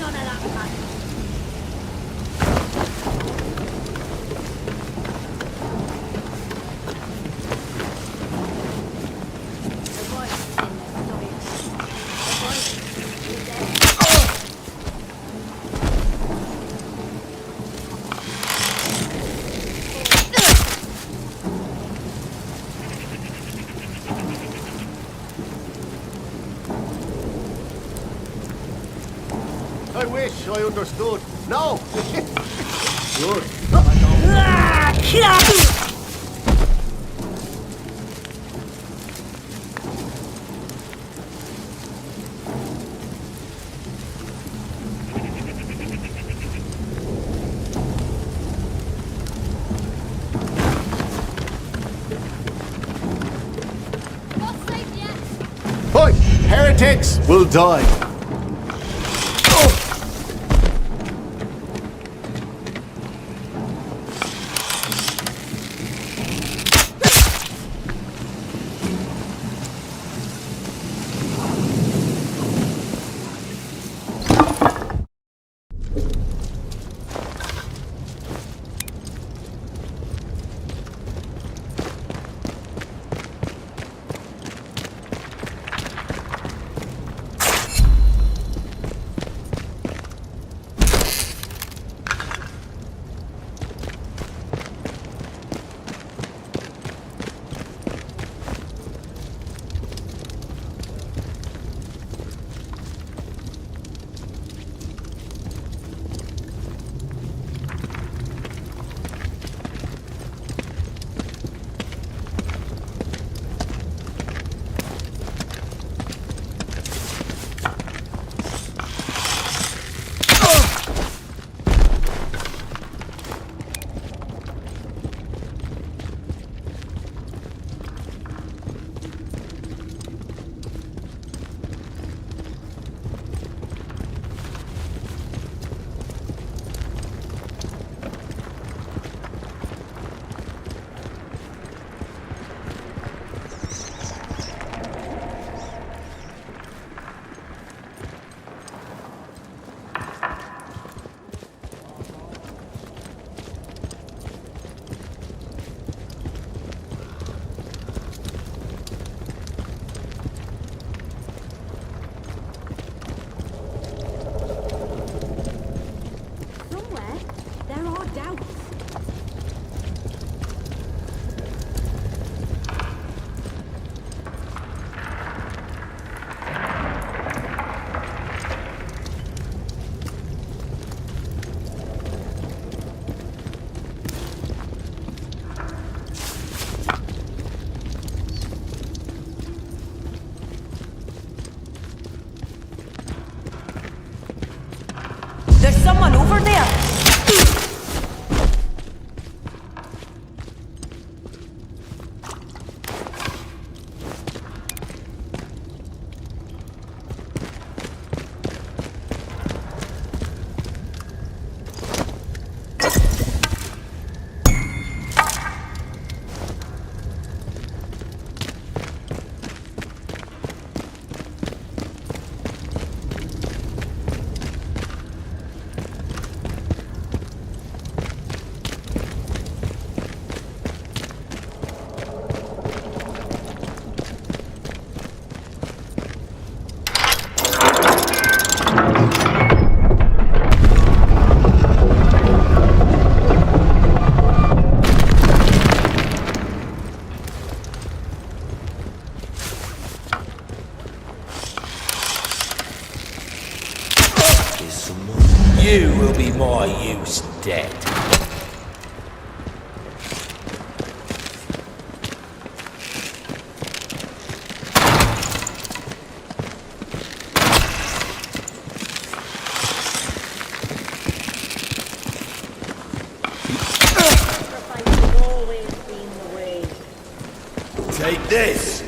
none of that, man. I wish I understood. No! Good. Boy, heretics will die. There's someone over there! You will be my use dead. Take this!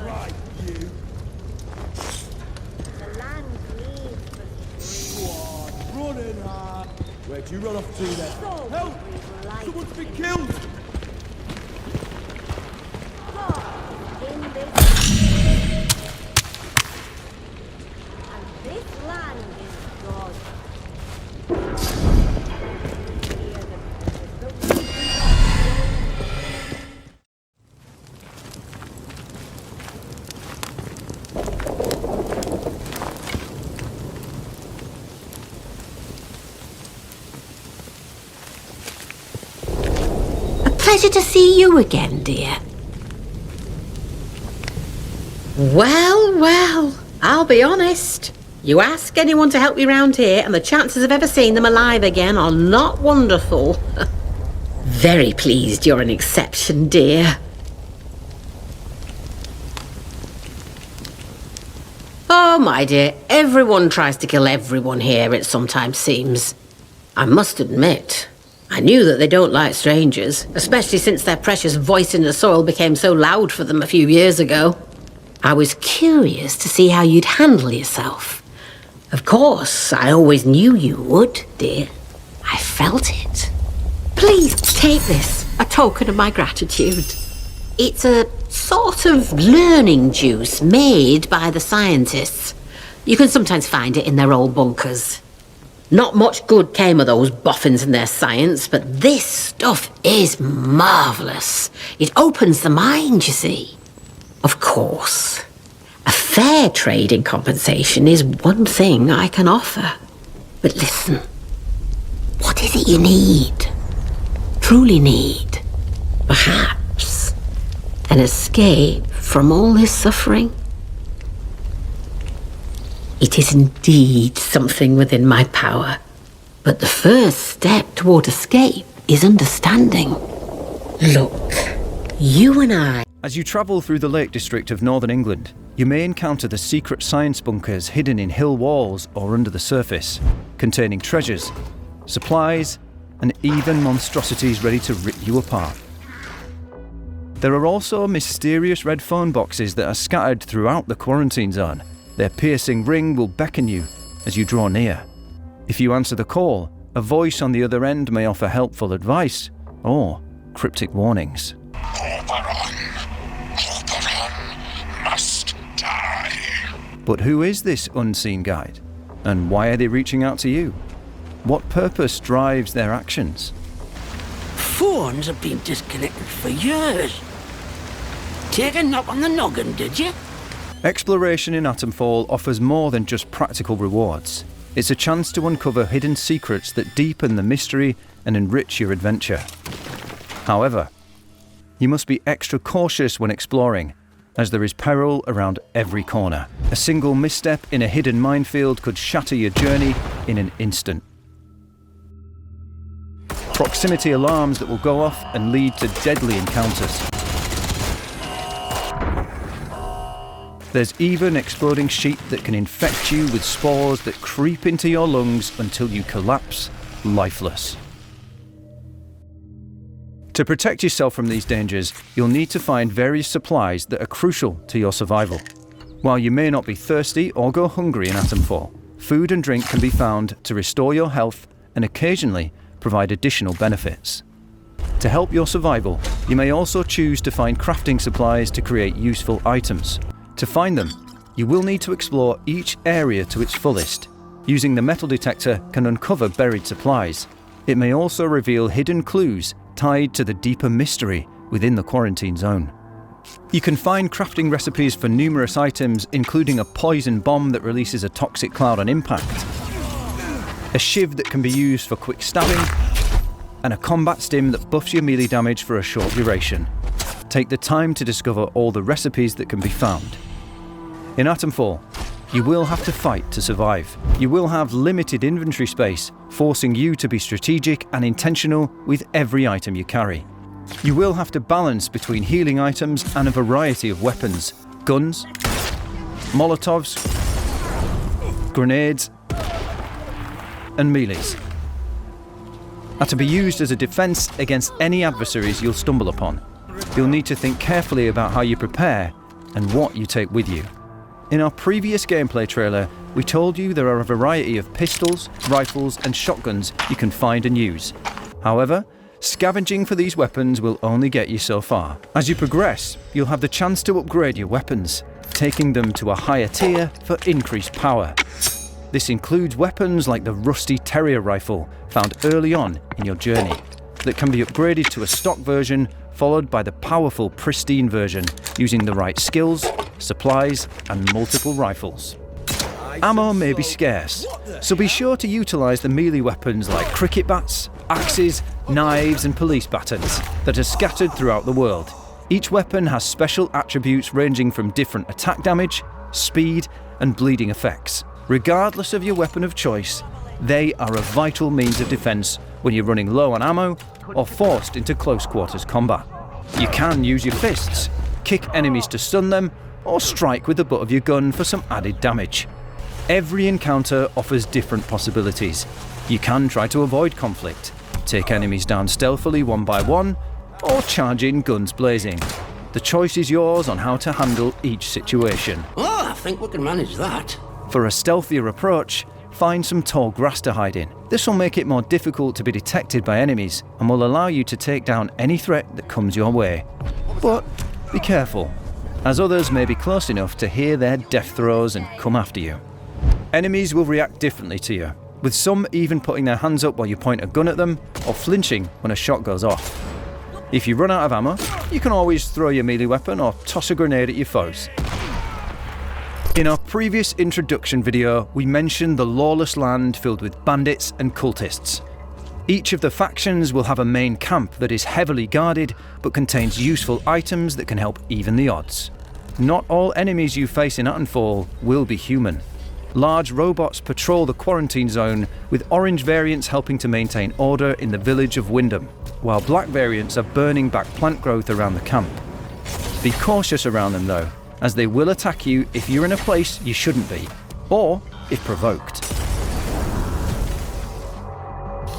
Right, you. The land needs the Running hard. Where'd you run off to then? So Help! like Someone's been killed! pleasure to see you again, dear. Well, I'll be honest. You ask anyone to help you round here, and the chances of ever seeing them alive again are not wonderful. Very pleased you're an exception, dear. Oh, my dear, everyone tries to kill everyone here, it sometimes seems. I must admit, I knew that they don't like strangers, especially since their precious voice in the soil became so loud for them a few years ago. I was curious to see how you'd handle yourself. Of course, I always knew you would, dear. I felt it. Please take this, a token of my gratitude. It's a sort of learning juice made by the scientists. You can sometimes find it in their old bunkers. Not much good came of those boffins and their science, but this stuff is marvellous. It opens the mind, you see. Of course, a fair trade in compensation is one thing I can offer. But listen, what is it you need? Truly need? Perhaps an escape from all this suffering? It is indeed something within my power. But the first step toward escape is understanding. Look, you and I... As you travel through the Lake District of Northern England, you may encounter the secret science bunkers hidden in hill walls or under the surface, containing treasures, supplies, and even monstrosities ready to rip you apart. There are also mysterious red phone boxes that are scattered throughout the quarantine zone. Their piercing ring will beckon you as you draw near. If you answer the call, a voice on the other end may offer helpful advice or cryptic warnings. Must die. But who is this unseen guide? And why are they reaching out to you? What purpose drives their actions? Phones have been disconnected for years. Take a knock on the noggin, did you? Exploration in Atomfall offers more than just practical rewards. It's a chance to uncover hidden secrets that deepen the mystery and enrich your adventure. However, you must be extra cautious when exploring, as there is peril around every corner. A single misstep in a hidden minefield could shatter your journey in an instant. Proximity alarms that will go off and lead to deadly encounters. There's even exploding sheep that can infect you with spores that creep into your lungs until you collapse lifeless. To protect yourself from these dangers, you'll need to find various supplies that are crucial to your survival. While you may not be thirsty or go hungry in Atomfall, food and drink can be found to restore your health and occasionally provide additional benefits. To help your survival, you may also choose to find crafting supplies to create useful items. To find them, you will need to explore each area to its fullest. Using the metal detector can uncover buried supplies. It may also reveal hidden clues tied to the deeper mystery within the quarantine zone. You can find crafting recipes for numerous items, including a poison bomb that releases a toxic cloud on impact, a shiv that can be used for quick stabbing, and a combat stim that buffs your melee damage for a short duration. Take the time to discover all the recipes that can be found. In Atomfall, you will have to fight to survive. You will have limited inventory space, forcing you to be strategic and intentional with every item you carry. You will have to balance between healing items and a variety of weapons, guns, molotovs, grenades, and melees, are to be used as a defense against any adversaries you'll stumble upon. You'll need to think carefully about how you prepare and what you take with you. In our previous gameplay trailer, we told you there are a variety of pistols, rifles, and shotguns you can find and use. However, scavenging for these weapons will only get you so far. As you progress, you'll have the chance to upgrade your weapons, taking them to a higher tier for increased power. This includes weapons like the rusty terrier rifle found early on in your journey, that can be upgraded to a stock version followed by the powerful pristine version using the right skills, supplies, and multiple rifles. Ammo may be scarce, so be sure to utilise the melee weapons like cricket bats, axes, knives and police batons that are scattered throughout the world. Each weapon has special attributes ranging from different attack damage, speed and bleeding effects. Regardless of your weapon of choice, they are a vital means of defense when you're running low on ammo or forced into close quarters combat. You can use your fists, kick enemies to stun them, or strike with the butt of your gun for some added damage. Every encounter offers different possibilities. You can try to avoid conflict, take enemies down stealthily one by one, or charge in guns blazing. The choice is yours on how to handle each situation. Oh, I think we can manage that. For a stealthier approach, find some tall grass to hide in. This will make it more difficult to be detected by enemies and will allow you to take down any threat that comes your way. But be careful, as others may be close enough to hear their death throes and come after you. Enemies will react differently to you, with some even putting their hands up while you point a gun at them or flinching when a shot goes off. If you run out of ammo, you can always throw your melee weapon or toss a grenade at your foes. In our previous introduction video, we mentioned the lawless land filled with bandits and cultists. Each of the factions will have a main camp that is heavily guarded but contains useful items that can help even the odds. Not all enemies you face in Atomfall will be human. Large robots patrol the quarantine zone, with orange variants helping to maintain order in the village of Wyndham, while black variants are burning back plant growth around the camp. Be cautious around them though, as they will attack you if you're in a place you shouldn't be, or if provoked.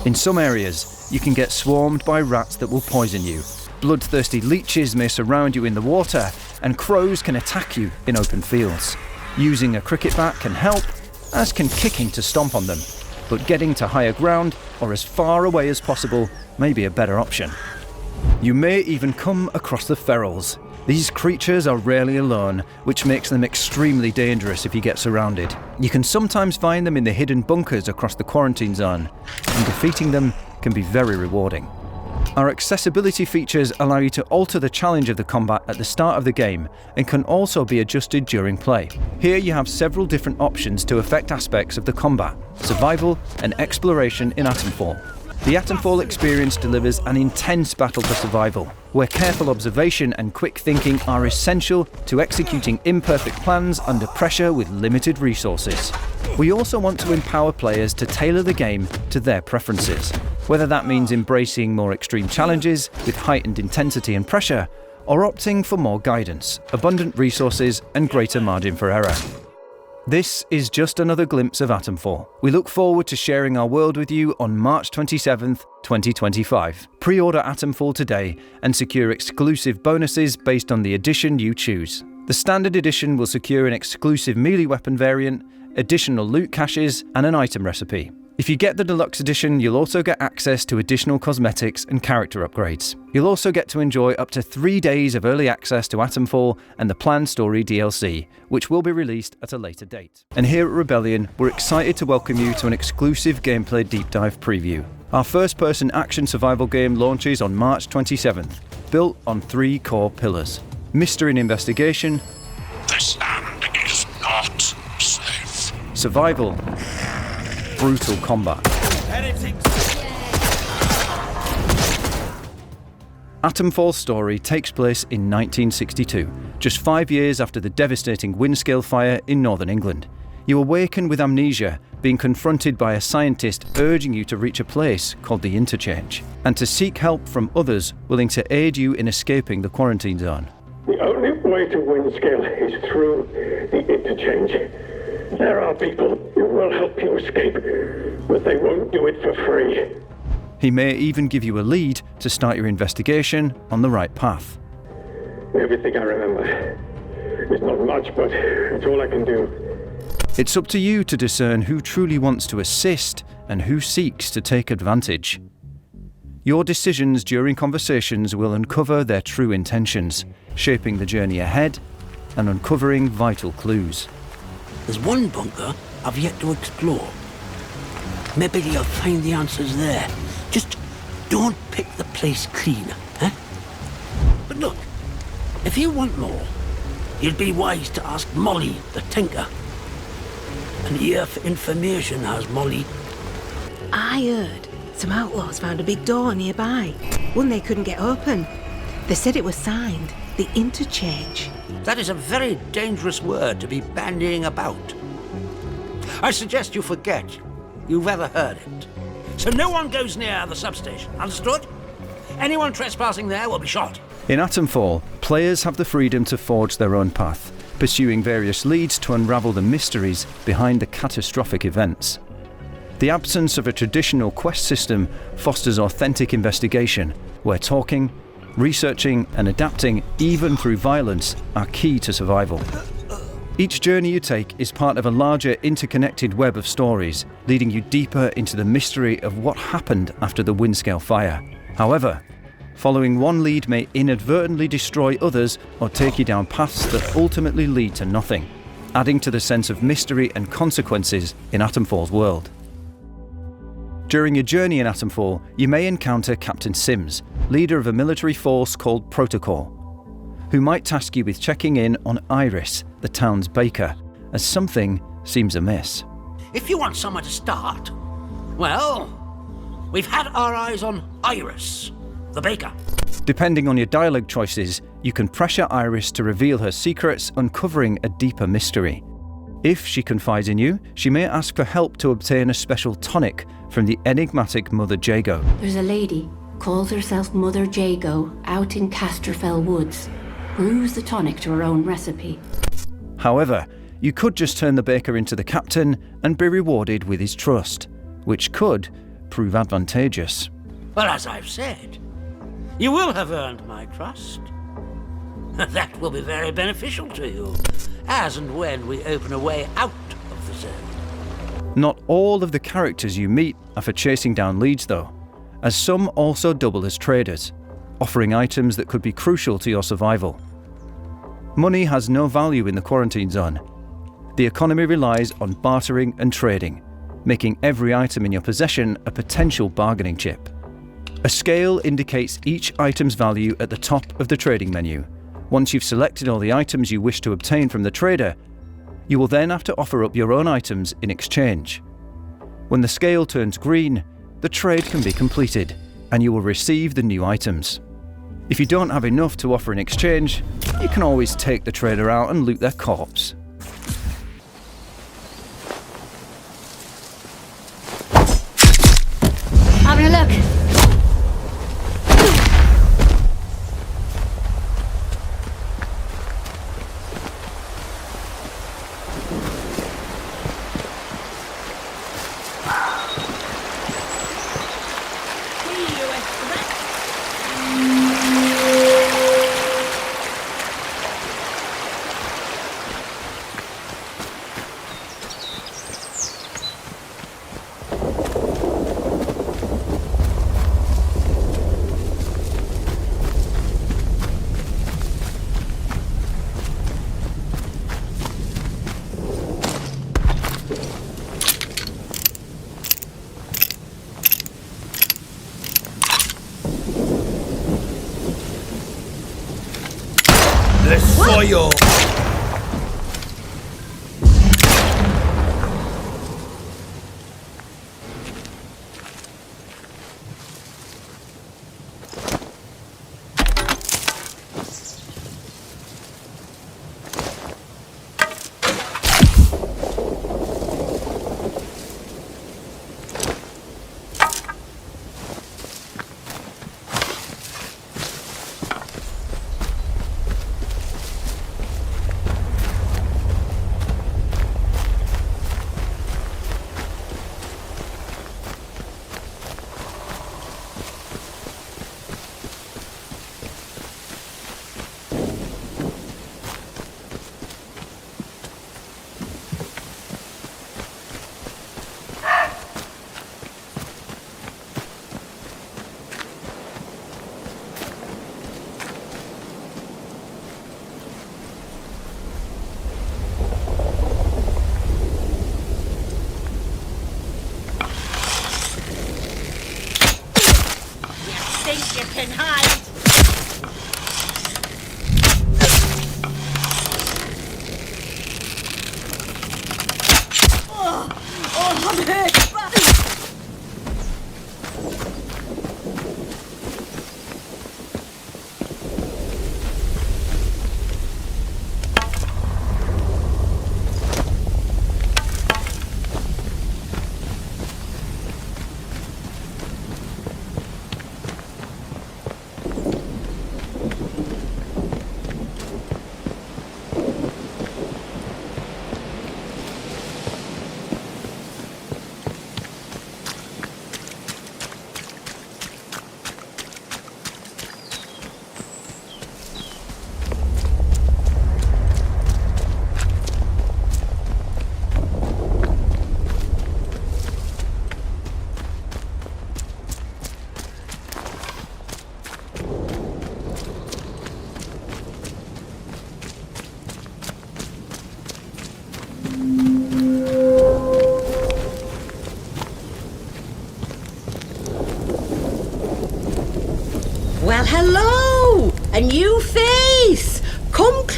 In some areas, you can get swarmed by rats that will poison you. Bloodthirsty leeches may surround you in the water, and crows can attack you in open fields. Using a cricket bat can help, as can kicking to stomp on them, but getting to higher ground or as far away as possible may be a better option. You may even come across the ferals. These creatures are rarely alone, which makes them extremely dangerous if you get surrounded. You can sometimes find them in the hidden bunkers across the quarantine zone, and defeating them can be very rewarding. Our accessibility features allow you to alter the challenge of the combat at the start of the game and can also be adjusted during play. Here you have several different options to affect aspects of the combat, survival and exploration in Atomfall. The Atomfall experience delivers an intense battle for survival, where careful observation and quick thinking are essential to executing imperfect plans under pressure with limited resources. We also want to empower players to tailor the game to their preferences, whether that means embracing more extreme challenges with heightened intensity and pressure, or opting for more guidance, abundant resources and greater margin for error. This is just another glimpse of Atomfall. We look forward to sharing our world with you on March 27th, 2025. Pre-order Atomfall today and secure exclusive bonuses based on the edition you choose. The standard edition will secure an exclusive melee weapon variant, additional loot caches, and an item recipe. If you get the deluxe edition, you'll also get access to additional cosmetics and character upgrades. You'll also get to enjoy up to 3 days of early access to Atomfall and the planned story DLC, which will be released at a later date. And here at Rebellion, we're excited to welcome you to an exclusive gameplay deep dive preview. Our first-person action survival game launches on March 27th, built on 3 core pillars: mystery and investigation, this land is not safe, survival, brutal combat. Atomfall's story takes place in 1962, just 5 years after the devastating Windscale fire in northern England. You awaken with amnesia, being confronted by a scientist urging you to reach a place called the Interchange, and to seek help from others willing to aid you in escaping the quarantine zone. The only way to Windscale is through the Interchange. There are people who will help you escape, but they won't do it for free. He may even give you a lead to start your investigation on the right path. Everything I remember. It's not much, but it's all I can do. It's up to you to discern who truly wants to assist and who seeks to take advantage. Your decisions during conversations will uncover their true intentions, shaping the journey ahead and uncovering vital clues. There's one bunker I've yet to explore. Maybe you'll find the answers there. Just don't pick the place clean, eh? But look, if you want more, you'd be wise to ask Molly, the tinker. An ear for information has Molly. I heard Some outlaws found a big door nearby, one they couldn't get open. They said it was signed, the Interchange. That is a very dangerous word to be bandying about. I suggest you forget you've ever heard it. So no one goes near the substation, understood? Anyone trespassing there will be shot. In Atomfall, players have the freedom to forge their own path, pursuing various leads to unravel the mysteries behind the catastrophic events. The absence of a traditional quest system fosters authentic investigation, where talking, researching and adapting, even through violence, are key to survival. Each journey you take is part of a larger interconnected web of stories, leading you deeper into the mystery of what happened after the Windscale fire. However, following one lead may inadvertently destroy others or take you down paths that ultimately lead to nothing, adding to the sense of mystery and consequences in Atomfall's world. During your journey in Atomfall, you may encounter Captain Sims, leader of a military force called Protocol, who might task you with checking in on Iris, the town's baker, as something seems amiss. If you want somewhere to start, well, we've had our eyes on Iris, the baker. Depending on your dialogue choices, you can pressure Iris to reveal her secrets, uncovering a deeper mystery. If she confides in you, she may ask for help to obtain a special tonic from the enigmatic Mother Jago. There's a lady, calls herself Mother Jago, out in Casterfell Woods. Brews the tonic to her own recipe. However, you could just turn the baker into the captain and be rewarded with his trust, which could prove advantageous. Well, as I've said, you will have earned my trust. That will be very beneficial to you, as and when we open a way out of the zone. Not all of the characters you meet are for chasing down leads though, as some also double as traders, offering items that could be crucial to your survival. Money has no value in the quarantine zone. The economy relies on bartering and trading, making every item in your possession a potential bargaining chip. A scale indicates each item's value at the top of the trading menu. Once you've selected all the items you wish to obtain from the trader, you will then have to offer up your own items in exchange. When the scale turns green, the trade can be completed, and you will receive the new items. If you don't have enough to offer in exchange, you can always take the trader out and loot their corpse. Having a look. The soil!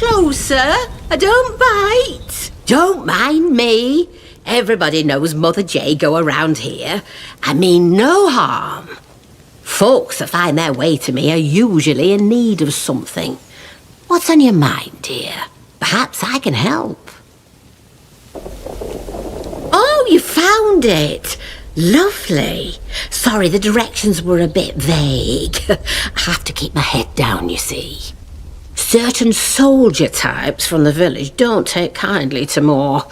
closer. Don't bite. Don't mind me. Everybody knows Mother Jago around here. I mean no harm. Folks that find their way to me are usually in need of something. What's on your mind, dear? Perhaps I can help. Oh, you found it. Lovely. Sorry, the directions were a bit vague. I have to keep my head down, you see. Certain soldier types from the village don't take kindly to more,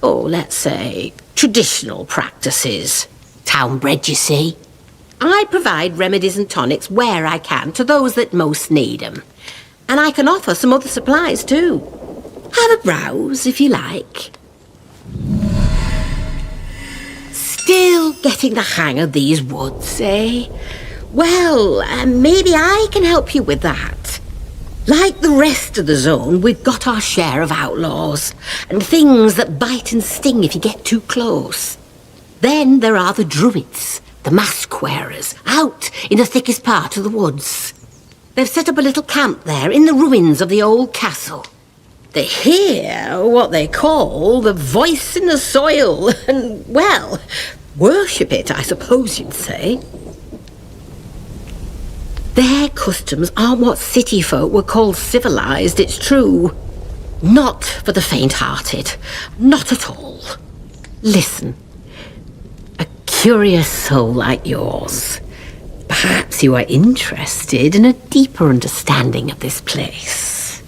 let's say, traditional practices. Town-bred, you see. I provide remedies and tonics where I can to those that most need them. And I can offer some other supplies too. Have a browse if you like. Still getting the hang of these woods, eh? Well, maybe I can help you with that. Like the rest of the zone, we've got our share of outlaws and things that bite and sting if you get too close. Then there are the druids, the mask wearers, out in the thickest part of the woods. They've set up a little camp there in the ruins of the old castle. They hear what they call the voice in the soil and, well, worship it, I suppose you'd say. Their customs aren't what city folk would call civilized, it's true. Not for the faint-hearted. Not at all. Listen. A curious soul like yours. Perhaps you are interested in a deeper understanding of this place.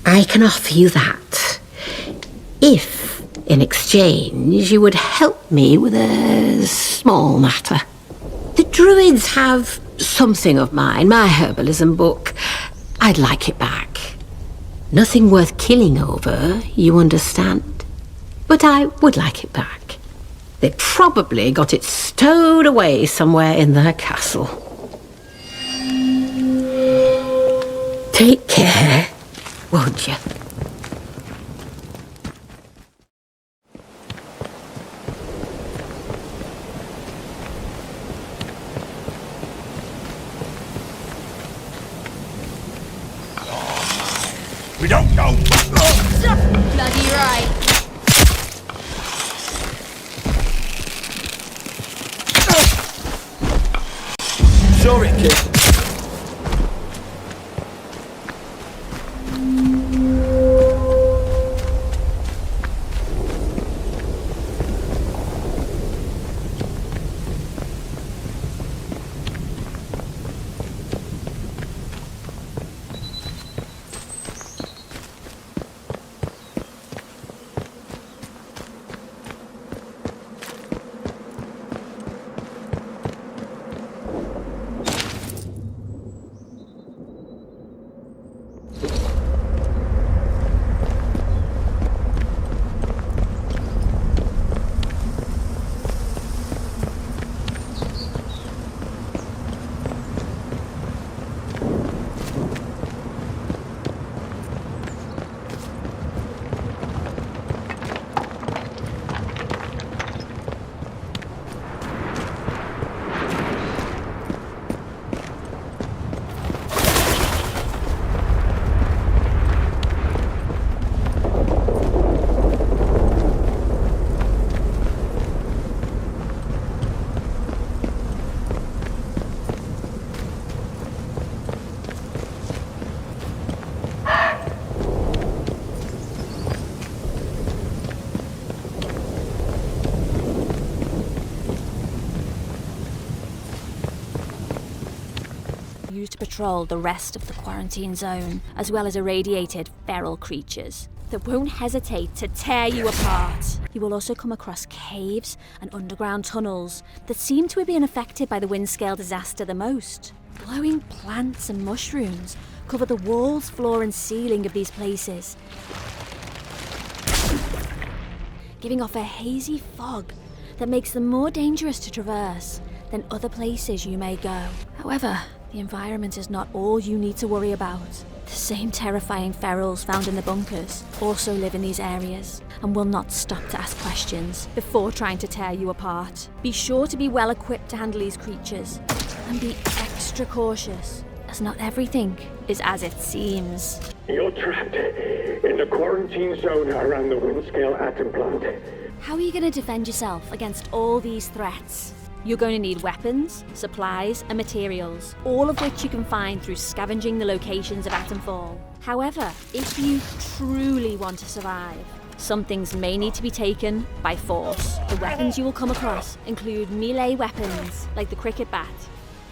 I can offer you that. If, in exchange, you would help me with a small matter. The druids have something of mine, my herbalism book. I'd like it back. Nothing worth killing over, you understand? But I would like it back. They probably got it stowed away somewhere in their castle. Take care, won't you? We don't know. Bloody right. Sorry, kid. used to patrol the rest of the quarantine zone, as well as irradiated feral creatures that won't hesitate to tear you apart. You will also come across caves and underground tunnels that seem to have been affected by the Windscale disaster the most. Glowing plants and mushrooms cover the walls, floor and ceiling of these places, giving off a hazy fog that makes them more dangerous to traverse than other places you may go. However, the environment is not all you need to worry about. The same terrifying ferals found in the bunkers also live in these areas and will not stop to ask questions before trying to tear you apart. Be sure to be well equipped to handle these creatures and be extra cautious as not everything is as it seems. You're trapped in the quarantine zone around the Windscale atom plant. How are you going to defend yourself against all these threats? You're going to need weapons, supplies, and materials, all of which you can find through scavenging the locations of Atomfall. However, if you truly want to survive, some things may need to be taken by force. The weapons you will come across include melee weapons, like the cricket bat,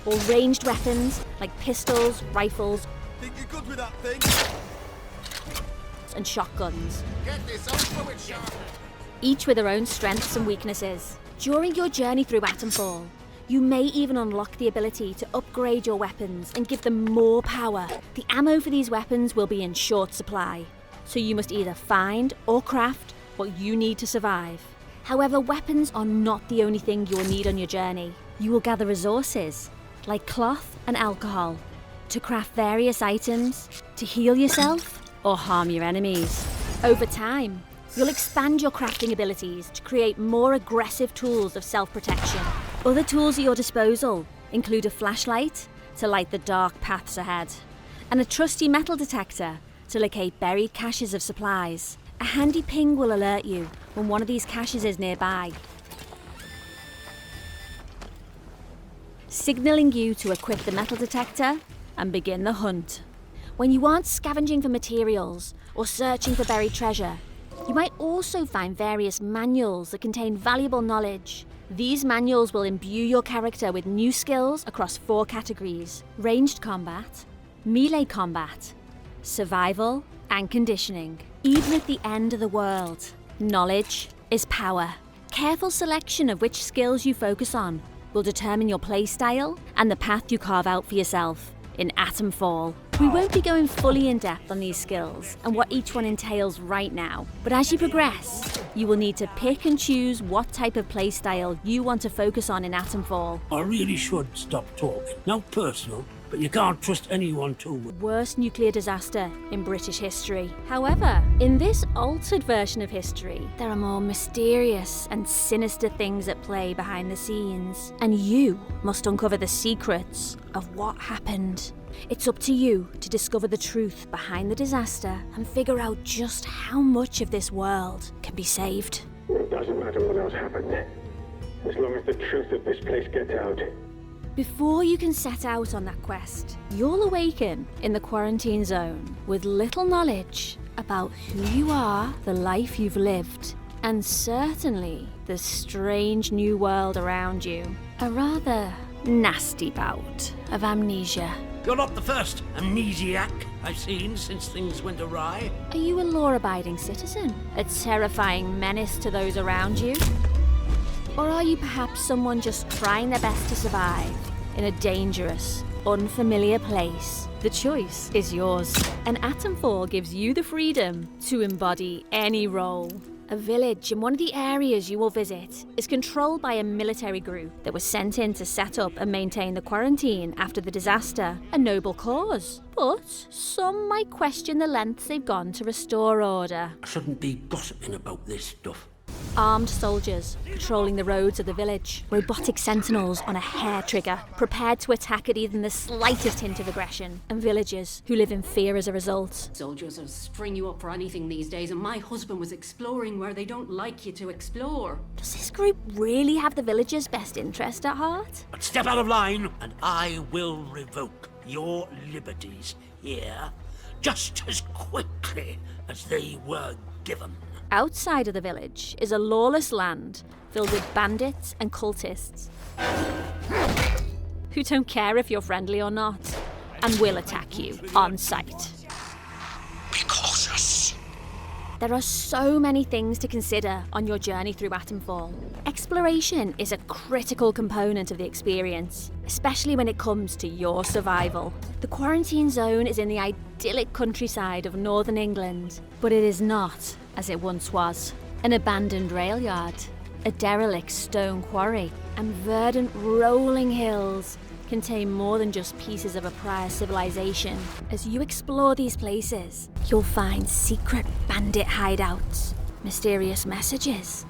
or ranged weapons, like pistols, rifles, Think you're good with that thing? and shotguns, Get this over with, sharp. each with their own strengths and weaknesses. During your journey through Atomfall, you may even unlock the ability to upgrade your weapons and give them more power. The ammo for these weapons will be in short supply, so you must either find or craft what you need to survive. However, weapons are not the only thing you will need on your journey. You will gather resources, like cloth and alcohol, to craft various items, to heal yourself or harm your enemies. Over time, you'll expand your crafting abilities to create more aggressive tools of self-protection. Other tools at your disposal include a flashlight to light the dark paths ahead, and a trusty metal detector to locate buried caches of supplies. A handy ping will alert you when one of these caches is nearby, signalling you to equip the metal detector and begin the hunt. When you aren't scavenging for materials or searching for buried treasure, you might also find various manuals that contain valuable knowledge. These manuals will imbue your character with new skills across 4 categories: ranged combat, melee combat, survival, and conditioning. Even at the end of the world, knowledge is power. Careful selection of which skills you focus on will determine your playstyle and the path you carve out for yourself in Atomfall. We won't be going fully in depth on these skills and what each one entails right now, but as you progress, you will need to pick and choose what type of playstyle you want to focus on in Atomfall. I really should stop talking. Now personal, but you can't trust anyone too. Worst nuclear disaster in British history. However, in this altered version of history, there are more mysterious and sinister things at play behind the scenes, and you must uncover the secrets of what happened. It's up to you to discover the truth behind the disaster and figure out just how much of this world can be saved. It doesn't matter what else happened, as long as the truth of this place gets out. Before you can set out on that quest, you'll awaken in the quarantine zone with little knowledge about who you are, the life you've lived, and certainly the strange new world around you. A rather nasty bout of amnesia. You're not the first amnesiac I've seen since things went awry. Are you a law-abiding citizen? A terrifying menace to those around you? Or are you perhaps someone just trying their best to survive in a dangerous, unfamiliar place? The choice is yours. And Atomfall gives you the freedom to embody any role. A village in one of the areas you will visit is controlled by a military group that was sent in to set up and maintain the quarantine after the disaster. A noble cause. But some might question the lengths they've gone to restore order. I shouldn't be gossiping about this stuff. Armed soldiers patrolling the roads of the village. Robotic sentinels on a hair trigger, prepared to attack at even the slightest hint of aggression. And villagers who live in fear as a result. Soldiers will string you up for anything these days, and my husband was exploring where they don't like you to explore. Does this group really have the villagers' best interest at heart? But step out of line, and I will revoke your liberties here just as quickly as they were given. Outside of the village is a lawless land filled with bandits and cultists who don't care if you're friendly or not and will attack you on sight. Be cautious. There are so many things to consider on your journey through Atomfall. Exploration is a critical component of the experience, especially when it comes to your survival. The quarantine zone is in the idyllic countryside of northern England, but it is not as it once was. An abandoned rail yard, a derelict stone quarry, and verdant rolling hills contain more than just pieces of a prior civilization. As you explore these places, you'll find secret bandit hideouts, mysterious messages,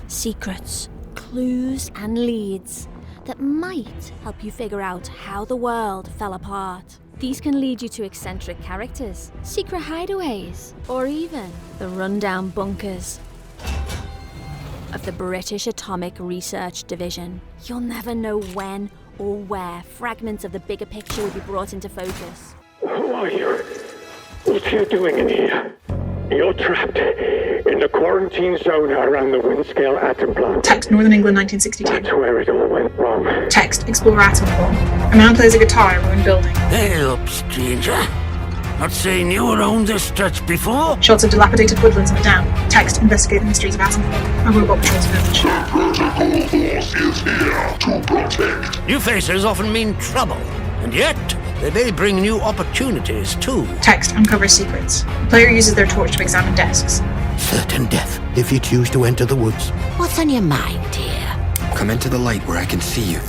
secrets, clues, and leads that might help you figure out how the world fell apart. These can lead you to eccentric characters, secret hideaways, or even the rundown bunkers of the British Atomic Research Division. You'll never know when or where fragments of the bigger picture will be brought into focus. Who are you? What are you doing in here? You're trapped in the quarantine zone around the Windscale atom plant. Text, Northern England, 1962. That's where it all went wrong. Text, Explorer Atomfall. A man plays a guitar in a ruined building. Hey up, stranger. Not saying you were on this stretch before. Shots of dilapidated woodlands in the down. Text, investigate the mysteries of Atomfall. A robot patrols the village. New faces often mean trouble, and yet they may bring new opportunities too. Text, uncovers secrets. The player uses their torch to examine desks. Certain death if you choose to enter the woods. What's on your mind, dear? Come into the light where I can see you.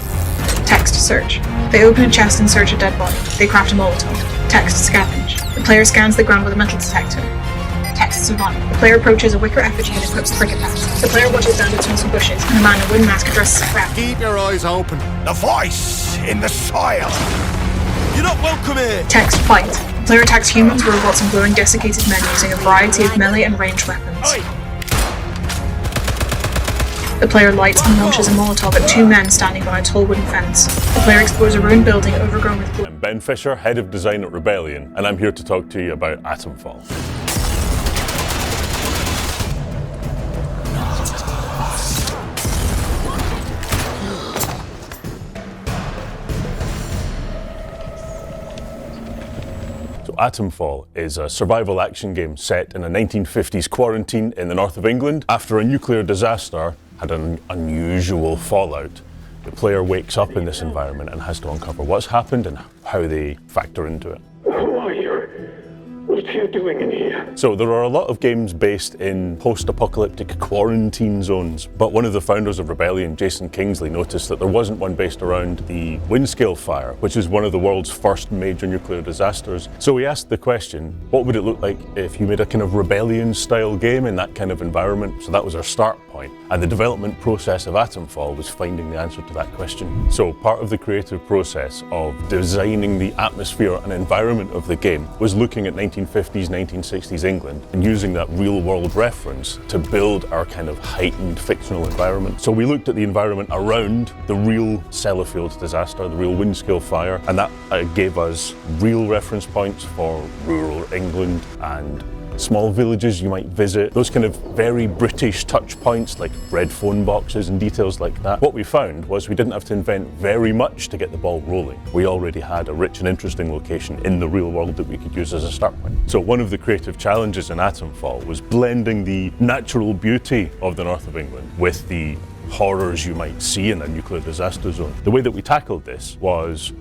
Text, search. They open a chest and search a dead body. They craft a Molotov. Text, scavenge. The player scans the ground with a metal detector. Text, survive. The player approaches a wicker effigy and equips the cricket bat. The player watches down between some bushes, and a man in a wooden mask addresses the crowd. Keep your eyes open. The voice in the soil. You're not welcome here. Text, fight. The player attacks humans, robots, and glowing desiccated men using a variety of melee and ranged weapons. Oi. The player lights and launches a Molotov at two men standing by a tall wooden fence. The player explores a ruined building overgrown with I'm Ben Fisher, Head of Design at Rebellion, and I'm here to talk to you about Atomfall. Atomfall is a survival action game set in a 1950s quarantine in the north of England. After a nuclear disaster had an unusual fallout, the player wakes up in this environment and has to uncover what's happened and how they factor into it. Who are you? What are you doing in here? So there are a lot of games based in post-apocalyptic quarantine zones, but one of the founders of Rebellion, Jason Kingsley, noticed that there wasn't one based around the Windscale fire, which is one of the world's first major nuclear disasters. So he asked the question, what would it look like if you made a kind of Rebellion-style game in that kind of environment? So that was our start point. And the development process of Atomfall was finding the answer to that question. So part of the creative process of designing the atmosphere and environment of the game was looking at 1950s, 1960s England and using that real-world reference to build our kind of heightened fictional environment. So we looked at the environment around the real Sellafield disaster, the real Windscale fire, and that gave us real reference points for rural England and small villages you might visit, those kind of very British touch points like red phone boxes and details like that. What we found was we didn't have to invent very much to get the ball rolling. We already had a rich and interesting location in the real world that we could use as a start point. So one of the creative challenges in Atomfall was blending the natural beauty of the north of England with the horrors you might see in a nuclear disaster zone. The way that we tackled this was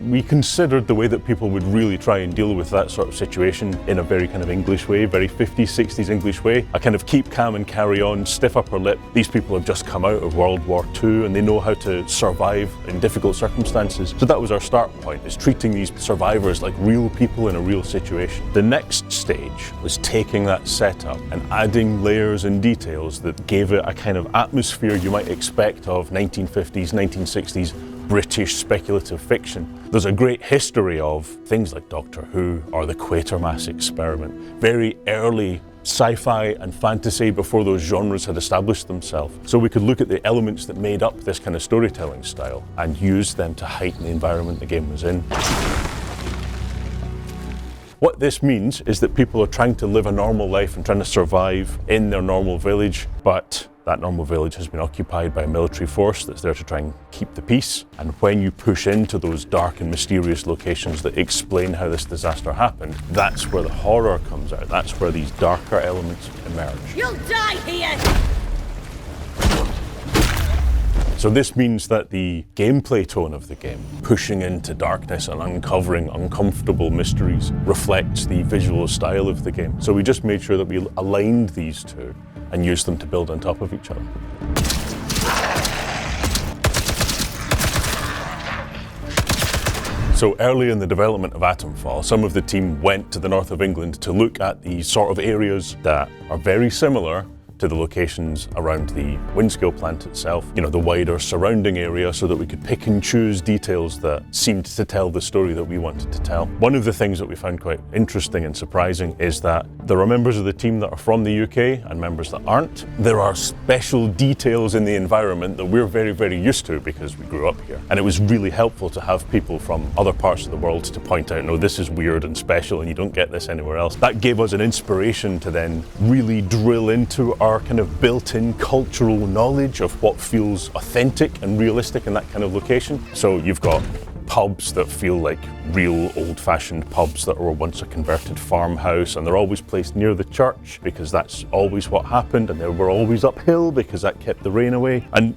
we considered the way that people would really try and deal with that sort of situation in a very kind of English way, very 50s, 60s English way. A kind of keep calm and carry on, stiff upper lip. These people have just come out of World War II and they know how to survive in difficult circumstances. So that was our start point, is treating these survivors like real people in a real situation. The next stage was taking that setup and adding layers and details that gave it a kind of atmosphere you might expect of 1950s, 1960s British speculative fiction. There's a great history of things like Doctor Who or the Quatermass Experiment, very early sci-fi and fantasy before those genres had established themselves. So we could look at the elements that made up this kind of storytelling style and use them to heighten the environment the game was in. What this means is that people are trying to live a normal life and trying to survive in their normal village, but that normal village has been occupied by a military force that's there to try and keep the peace. And when you push into those dark and mysterious locations that explain how this disaster happened, that's where the horror comes out. That's where these darker elements emerge. You'll die here! So this means that the gameplay tone of the game, pushing into darkness and uncovering uncomfortable mysteries, reflects the visual style of the game. So we just made sure that we aligned these two and used them to build on top of each other. So early in the development of Atomfall, some of the team went to the north of England to look at the sort of areas that are very similar to the locations around the Windscale plant itself, you know, the wider surrounding area, so that we could pick and choose details that seemed to tell the story that we wanted to tell. One of the things that we found quite interesting and surprising is that there are members of the team that are from the UK and members that aren't. There are special details in the environment that we're very, very used to because we grew up here. And it was really helpful to have people from other parts of the world to point out, no, this is weird and special and you don't get this anywhere else. That gave us an inspiration to then really drill into our kind of built-in cultural knowledge of what feels authentic and realistic in that kind of location. So you've got pubs that feel like real old-fashioned pubs that were once a converted farmhouse, and they're always placed near the church because that's always what happened, and they were always uphill because that kept the rain away. And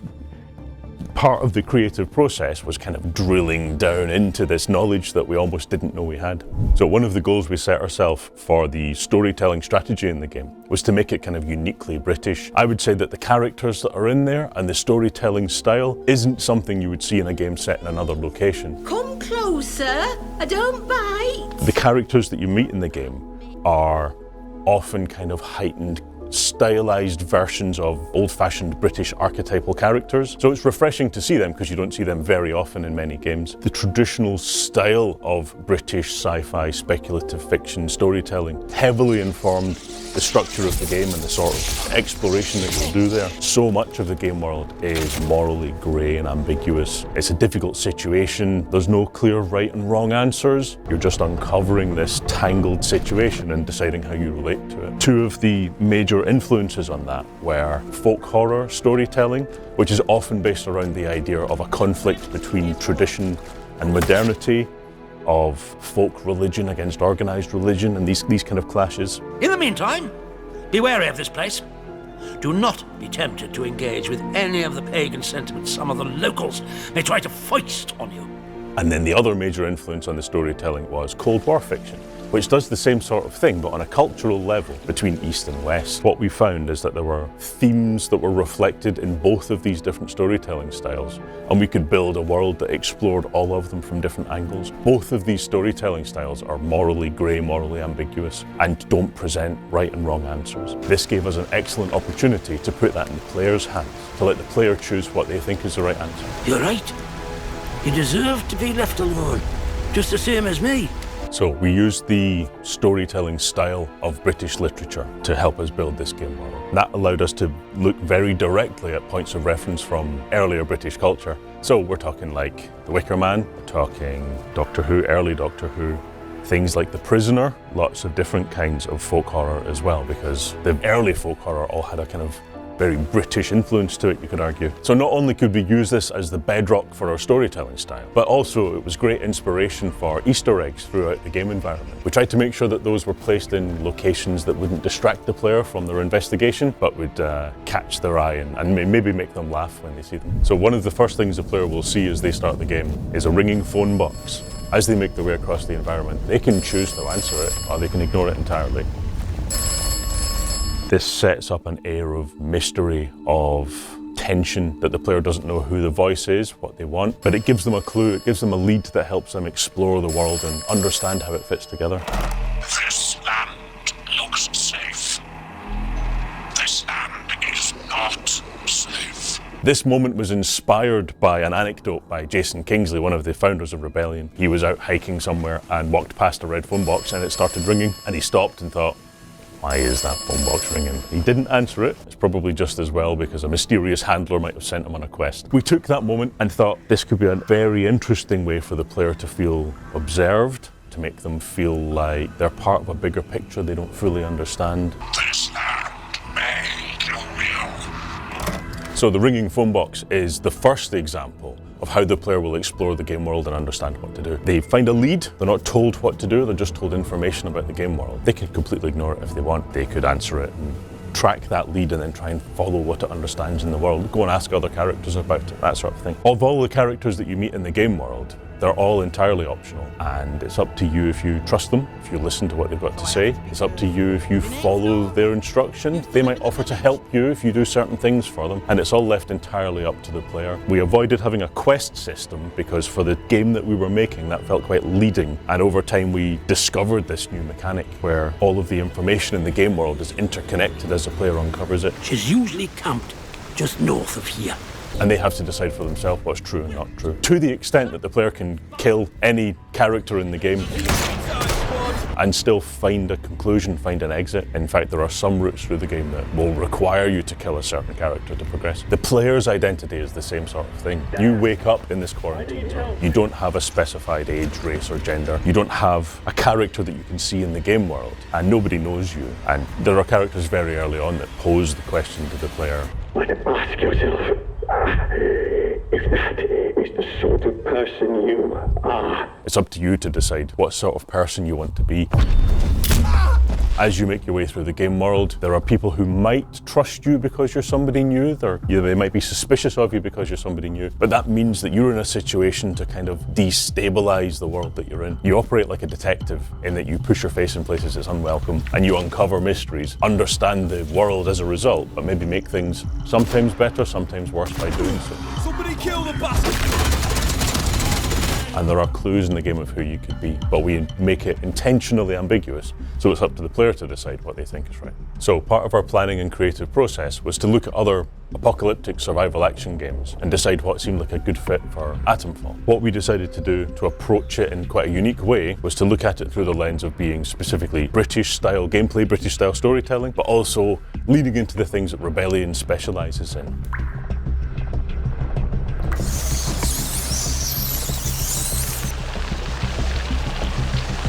part of the creative process was kind of drilling down into this knowledge that we almost didn't know we had. So one of the goals we set ourselves for the storytelling strategy in the game was to make it kind of uniquely British. I would say that the characters that are in there and the storytelling style isn't something you would see in a game set in another location. Come closer, I don't bite. The characters that you meet in the game are often kind of heightened, stylized versions of old-fashioned British archetypal characters. So it's refreshing to see them because you don't see them very often in many games. The traditional style of British sci-fi speculative fiction storytelling heavily informed the structure of the game and the sort of exploration that you'll do there. So much of the game world is morally grey and ambiguous. It's a difficult situation. There's no clear right and wrong answers. You're just uncovering this tangled situation and deciding how you relate to it. Two of the major influences on that were folk horror storytelling, which is often based around the idea of a conflict between tradition and modernity, of folk religion against organised religion, and these kind of clashes. In the meantime, be wary of this place. Do not be tempted to engage with any of the pagan sentiments some of the locals may try to foist on you. And then the other major influence on the storytelling was Cold War fiction, which does the same sort of thing, but on a cultural level between East and West. What we found is that there were themes that were reflected in both of these different storytelling styles, and we could build a world that explored all of them from different angles. Both of these storytelling styles are morally grey, morally ambiguous, and don't present right and wrong answers. This gave us an excellent opportunity to put that in the player's hands, to let the player choose what they think is the right answer. You're right. You deserve to be left alone, just the same as me. So we used the storytelling style of British literature to help us build this game world. That allowed us to look very directly at points of reference from earlier British culture. So we're talking like The Wicker Man, we're talking Doctor Who, early Doctor Who, things like The Prisoner, lots of different kinds of folk horror as well, because the early folk horror all had a kind of very British influence to it, you could argue. So not only could we use this as the bedrock for our storytelling style, but also it was great inspiration for Easter eggs throughout the game environment. We tried to make sure that those were placed in locations that wouldn't distract the player from their investigation, but would catch their eye and maybe make them laugh when they see them. So one of the first things the player will see as they start the game is a ringing phone box. As they make their way across the environment, they can choose to answer it, or they can ignore it entirely. This sets up an air of mystery, of tension, that the player doesn't know who the voice is, what they want, but it gives them a clue, it gives them a lead that helps them explore the world and understand how it fits together. This land looks safe. This land is not safe. This moment was inspired by an anecdote by Jason Kingsley, one of the founders of Rebellion. He was out hiking somewhere and walked past a red phone box and it started ringing, and he stopped and thought, why is that phone box ringing? He didn't answer it. It's probably just as well because a mysterious handler might have sent him on a quest. We took that moment and thought this could be a very interesting way for the player to feel observed, to make them feel like they're part of a bigger picture they don't fully understand. This land may kill you. So the ringing phone box is the first example of how the player will explore the game world and understand what to do. They find a lead, they're not told what to do, they're just told information about the game world. They can completely ignore it if they want. They could answer it and track that lead and then try and follow what it understands in the world. Go and ask other characters about it, that sort of thing. Of all the characters that you meet in the game world, They're all entirely optional, and it's up to you if you trust them, if you listen to what they've got to say. It's up to you if you follow their instructions. They might offer to help you if you do certain things for them, and it's all left entirely up to the player. We avoided having a quest system because for the game that we were making, that felt quite leading, and over time we discovered this new mechanic where all of the information in the game world is interconnected as the player uncovers it. She's usually camped just north of here. And they have to decide for themselves what's true and not true. To the extent that the player can kill any character in the game and still find a conclusion, find an exit. In fact, there are some routes through the game that will require you to kill a certain character to progress. The player's identity is the same sort of thing. You wake up in this quarantine zone. You don't have a specified age, race, or gender. You don't have a character that you can see in the game world, and nobody knows you. And there are characters very early on that pose the question to the player. Ask yourself, if that is the sort of person you are. It's up to you to decide what sort of person you want to be. As you make your way through the game world, there are people who might trust you because you're somebody new. They might be suspicious of you because you're somebody new. But that means that you're in a situation to kind of destabilize the world that you're in. You operate like a detective in that you push your face in places that's unwelcome and you uncover mysteries, understand the world as a result, but maybe make things sometimes better, sometimes worse by doing so. Somebody kill the bastard! And there are clues in the game of who you could be, but we make it intentionally ambiguous, so it's up to the player to decide what they think is right. So part of our planning and creative process was to look at other apocalyptic survival action games and decide what seemed like a good fit for Atomfall. What we decided to do to approach it in quite a unique way was to look at it through the lens of being specifically British-style gameplay, British-style storytelling, but also leading into the things that Rebellion specialises in.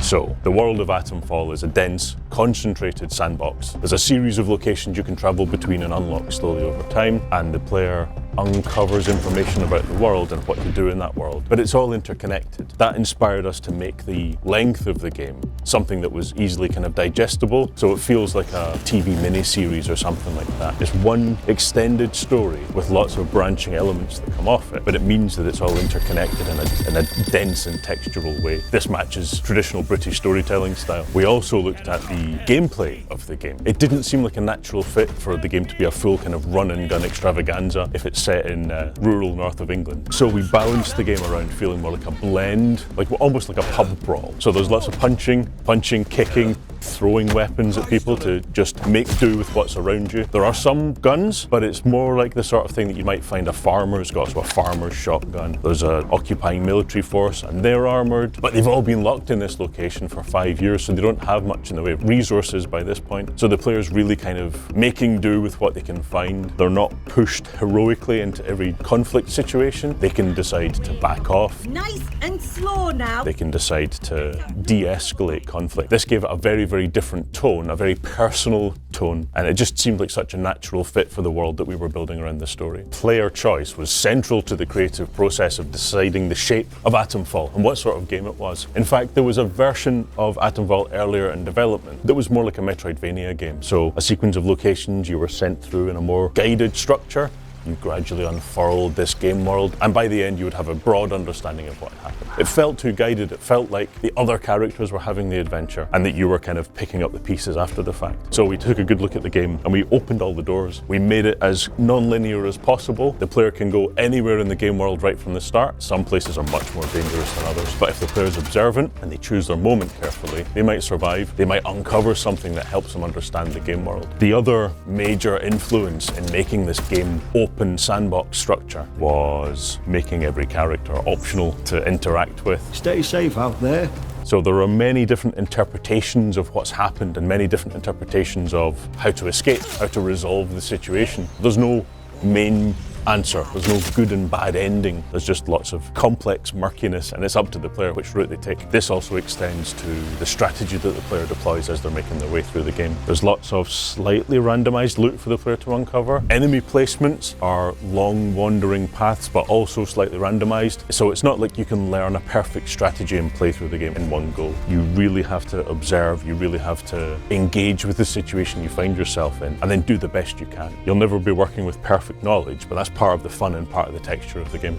So, the world of Atomfall is a dense, concentrated sandbox. There's a series of locations you can travel between and unlock slowly over time, and the player uncovers information about the world and what to do in that world. But it's all interconnected. That inspired us to make the length of the game something that was easily kind of digestible, so it feels like a TV miniseries or something like that. It's one extended story with lots of branching elements that come off it, but it means that it's all interconnected in a dense and textural way. This matches traditional British storytelling style. We also looked at the gameplay of the game. It didn't seem like a natural fit for the game to be a full kind of run and gun extravaganza if it's set in rural north of England. So we balanced the game around feeling more like a blend, like almost like a pub brawl. So there's lots of punching, kicking, throwing weapons at people to just make do with what's around you. There are some guns, but it's more like the sort of thing that you might find a farmer's got, so a farmer's shotgun. There's an occupying military force and they're armoured, but they've all been locked in this location for 5 years, so they don't have much in the way of resources by this point. So the player's really kind of making do with what they can find. They're not pushed heroically into every conflict situation. They can decide to back off. Nice and slow now. They can decide to de-escalate conflict. This gave it a very, very different tone, a very personal tone, and it just seemed like such a natural fit for the world that we were building around the story. Player choice was central to the creative process of deciding the shape of Atomfall and what sort of game it was. In fact, there was a version of Atomfall earlier in development that was more like a Metroidvania game. So a sequence of locations you were sent through in a more guided structure. You gradually unfurled this game world, and by the end you would have a broad understanding of what happened. It felt too guided, it felt like the other characters were having the adventure and that you were kind of picking up the pieces after the fact. So we took a good look at the game and we opened all the doors. We made it as non-linear as possible. The player can go anywhere in the game world right from the start. Some places are much more dangerous than others, but if the player's observant and they choose their moment carefully, they might survive. They might uncover something that helps them understand the game world. The other major influence in making this game open sandbox structure was making every character optional to interact with. Stay safe out there. So there are many different interpretations of what's happened and many different interpretations of how to escape, how to resolve the situation. There's no main answer. There's no good and bad ending. There's just lots of complex murkiness, and it's up to the player which route they take. This also extends to the strategy that the player deploys as they're making their way through the game. There's lots of slightly randomized loot for the player to uncover. Enemy placements are long wandering paths, but also slightly randomized. So it's not like you can learn a perfect strategy and play through the game in one go. You really have to observe, you really have to engage with the situation you find yourself in, and then do the best you can. You'll never be working with perfect knowledge, but that's part of the fun and part of the texture of the game.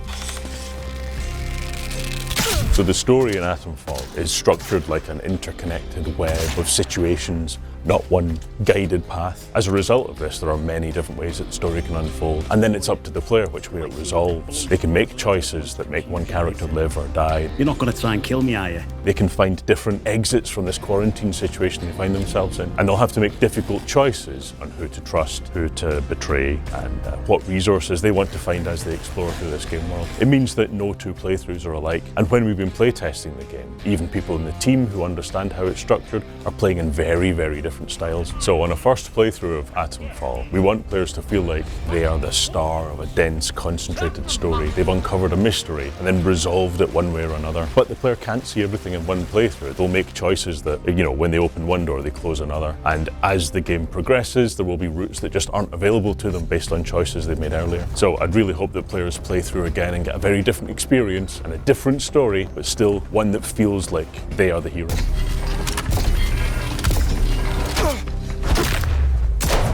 So the story in Atomfall is structured like an interconnected web of situations, not one guided path. As a result of this, there are many different ways that the story can unfold, and then it's up to the player which way it resolves. They can make choices that make one character live or die. You're not going to try and kill me, are you? They can find different exits from this quarantine situation they find themselves in, and they'll have to make difficult choices on who to trust, who to betray, and what resources they want to find as they explore through this game world. It means that no two playthroughs are alike, and when we've been playtesting the game, even people in the team who understand how it's structured are playing in very, very different styles. So on a first playthrough of Atomfall, we want players to feel like they are the star of a dense, concentrated story. They've uncovered a mystery and then resolved it one way or another. But the player can't see everything in one playthrough. They'll make choices that, you know, when they open one door, they close another. And as the game progresses, there will be routes that just aren't available to them based on choices they've made earlier. So I'd really hope that players play through again and get a very different experience and a different story, but still one that feels like they are the hero.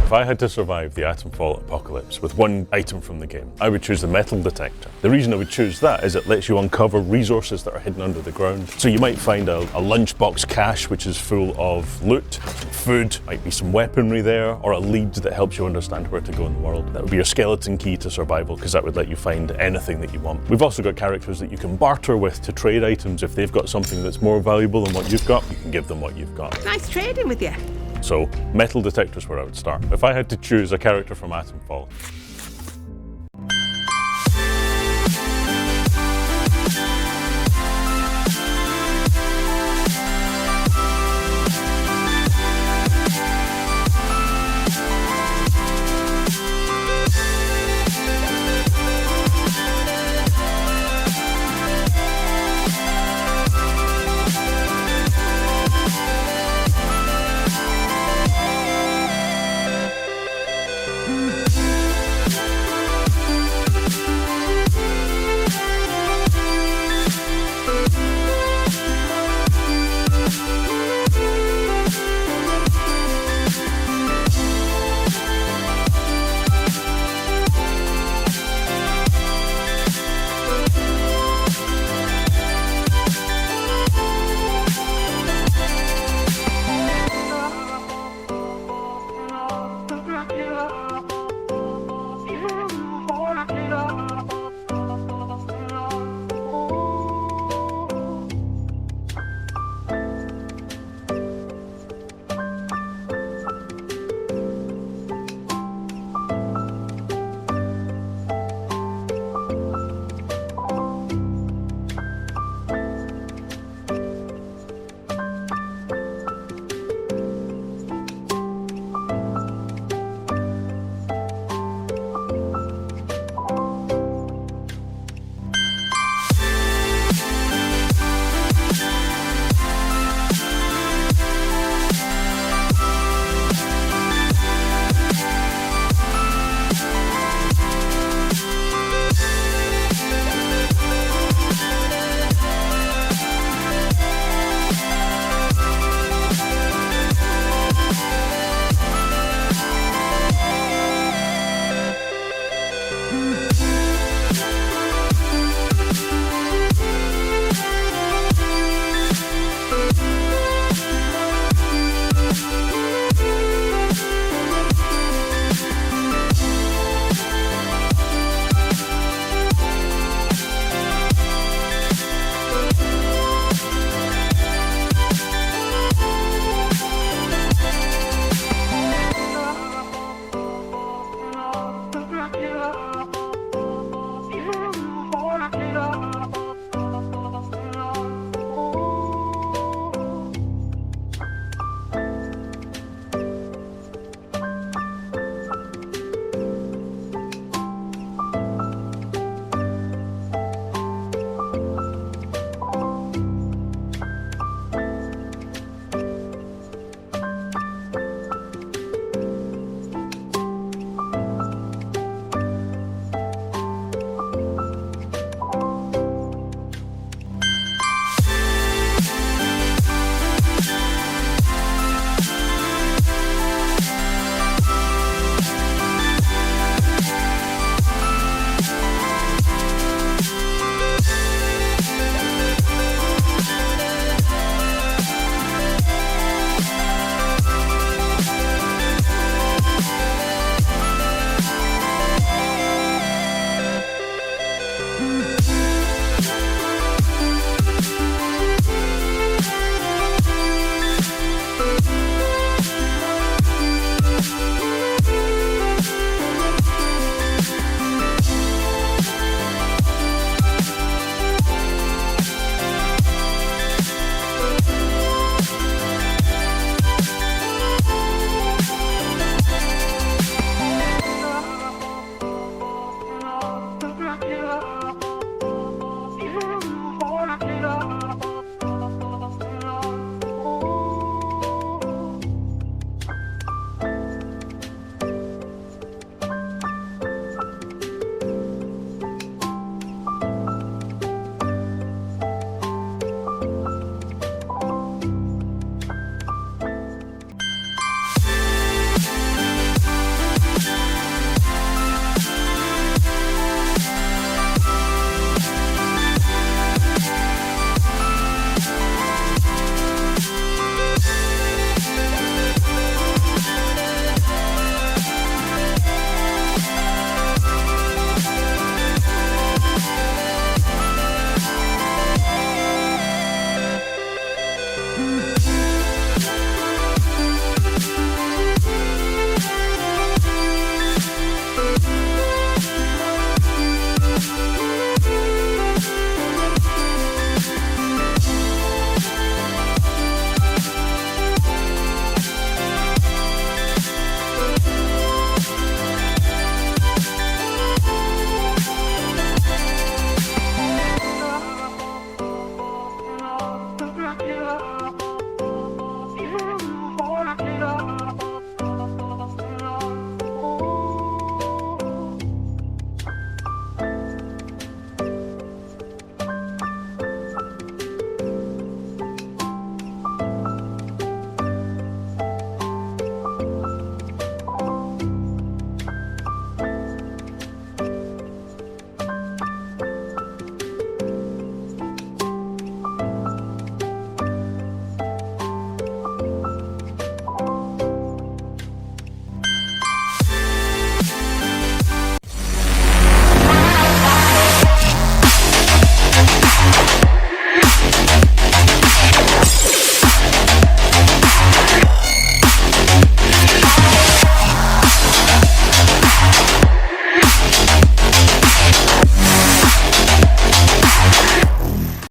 If I had to survive the Atomfall apocalypse with one item from the game, I would choose the metal detector. The reason I would choose that is it lets you uncover resources that are hidden under the ground. So you might find a lunchbox cache which is full of loot, food, might be some weaponry there, or a lead that helps you understand where to go in the world. That would be your skeleton key to survival, because that would let you find anything that you want. We've also got characters that you can barter with to trade items. If they've got something that's more valuable than what you've got, you can give them what you've got. Nice trading with you. So, metal detector is where I would start. If I had to choose a character from Atomfall,